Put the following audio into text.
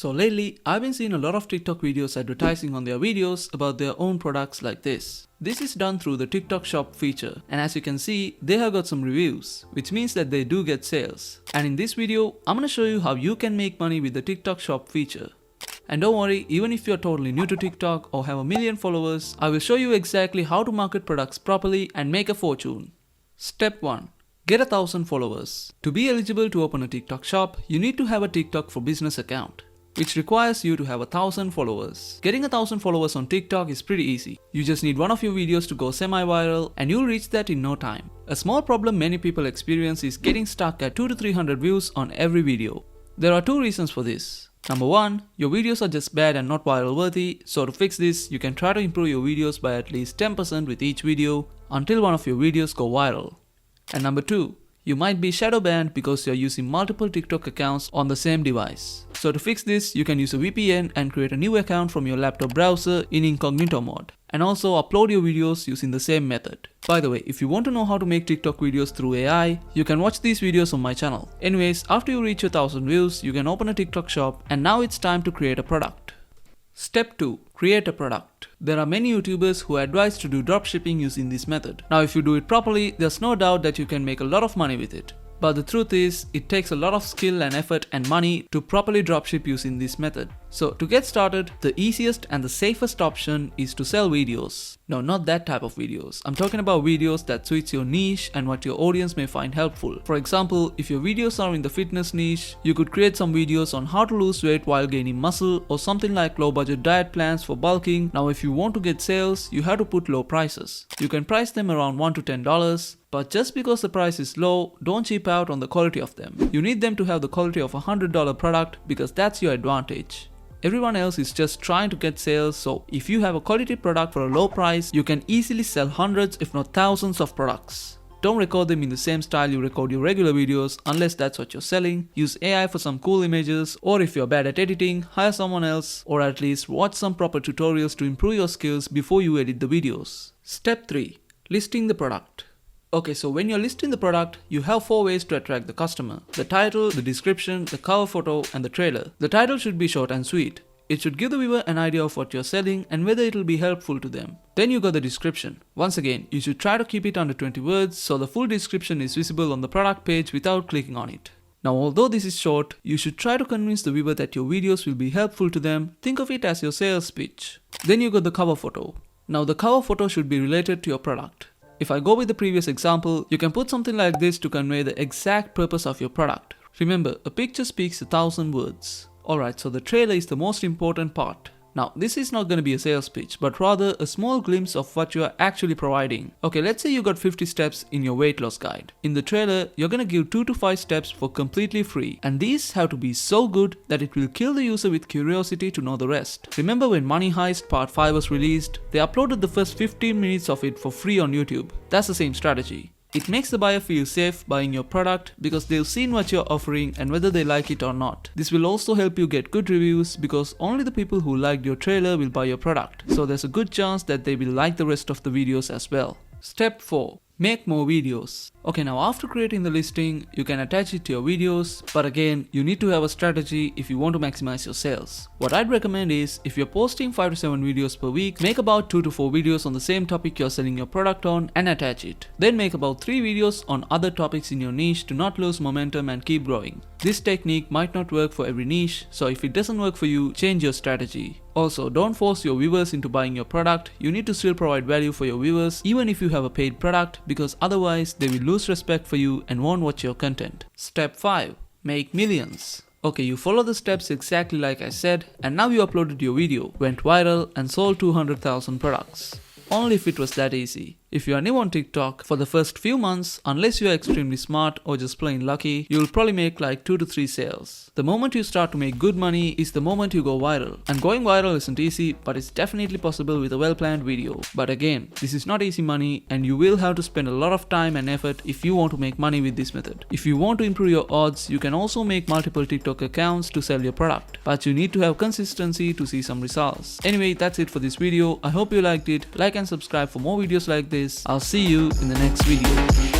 So lately, I've been seeing a lot of TikTok videos advertising on their videos about their own products like this. This is done through the TikTok Shop feature, and as you can see, they have got some reviews, which means that they do get sales. And in this video, I'm gonna show you how you can make money with the TikTok Shop feature. And don't worry, even if you're totally new to TikTok or have a million followers, I will show you exactly how to market products properly and make a fortune. Step 1. Get 1,000 followers. To be eligible to open a TikTok shop, you need to have a TikTok for Business account, which requires you to have 1,000 followers. Getting 1,000 followers on TikTok is pretty easy. You just need one of your videos to go semi-viral and you'll reach that in no time. A small problem many people experience is getting stuck at 200 to 300 views on every video. There are two reasons for this. Number 1, your videos are just bad and not viral worthy, so to fix this, you can try to improve your videos by at least 10% with each video until one of your videos go viral. And number 2, you might be shadow banned because you're using multiple TikTok accounts on the same device. So to fix this, you can use a VPN and create a new account from your laptop browser in incognito mode. And also upload your videos using the same method. By the way, if you want to know how to make TikTok videos through AI, you can watch these videos on my channel. Anyways, after you reach 1,000 views, you can open a TikTok shop, and now it's time to create a product. Step 2. Create a product. There are many YouTubers who advise to do dropshipping using this method. Now if you do it properly, there's no doubt that you can make a lot of money with it. But the truth is, it takes a lot of skill and effort and money to properly dropship using this method. So to get started, the easiest and the safest option is to sell videos. No, not that type of videos. I'm talking about videos that suits your niche and what your audience may find helpful. For example, if your videos are in the fitness niche, you could create some videos on how to lose weight while gaining muscle, or something like low budget diet plans for bulking. Now if you want to get sales, you have to put low prices. You can price them around $1 to $10. But just because the price is low, don't cheap out on the quality of them. You need them to have the quality of a $100 product because that's your advantage. Everyone else is just trying to get sales, so if you have a quality product for a low price, you can easily sell hundreds if not thousands of products. Don't record them in the same style you record your regular videos unless that's what you're selling. Use AI for some cool images, or if you're bad at editing, hire someone else, or at least watch some proper tutorials to improve your skills before you edit the videos. Step 3. Listing the product. Okay, so when you're listing the product, you have 4 ways to attract the customer: the title, the description, the cover photo, and the trailer. The title should be short and sweet. It should give the viewer an idea of what you're selling and whether it'll be helpful to them. Then you got the description. Once again, you should try to keep it under 20 words so the full description is visible on the product page without clicking on it. Now although this is short, you should try to convince the viewer that your videos will be helpful to them. Think of it as your sales pitch. Then you got the cover photo. Now the cover photo should be related to your product. If I go with the previous example, you can put something like this to convey the exact purpose of your product. Remember, a picture speaks 1,000 words. Alright, so the trailer is the most important part. Now, this is not going to be a sales pitch, but rather a small glimpse of what you are actually providing. Okay, let's say you got 50 steps in your weight loss guide. In the trailer, you're going to give 2 to 5 steps for completely free. And these have to be so good that it will kill the user with curiosity to know the rest. Remember when Money Heist Part 5 was released? They uploaded the first 15 minutes of it for free on YouTube. That's the same strategy. It makes the buyer feel safe buying your product because they've seen what you're offering and whether they like it or not. This will also help you get good reviews because only the people who liked your trailer will buy your product. So there's a good chance that they will like the rest of the videos as well. Step 4. Make more videos. Okay, now after creating the listing, you can attach it to your videos, but again, you need to have a strategy if you want to maximize your sales. What I'd recommend is, if you're posting 5 to 7 videos per week, make about 2 to 4 videos on the same topic you're selling your product on and attach it. Then make about 3 videos on other topics in your niche to not lose momentum and keep growing. This technique might not work for every niche, so if it doesn't work for you, change your strategy. Also, don't force your viewers into buying your product. You need to still provide value for your viewers even if you have a paid product, because otherwise they will lose respect for you and won't watch your content. Step 5. Make millions. Okay, you follow the steps exactly like I said, and now you uploaded your video, went viral, and sold 200,000 products. Only if it was that easy. If you are new on TikTok, for the first few months, unless you are extremely smart or just plain lucky, you'll probably make like 2 to 3 sales. The moment you start to make good money is the moment you go viral. And going viral isn't easy, but it's definitely possible with a well-planned video. But again, this is not easy money and you will have to spend a lot of time and effort if you want to make money with this method. If you want to improve your odds, you can also make multiple TikTok accounts to sell your product. But you need to have consistency to see some results. Anyway, that's it for this video. I hope you liked it. Like and subscribe for more videos like this. I'll see you in the next video.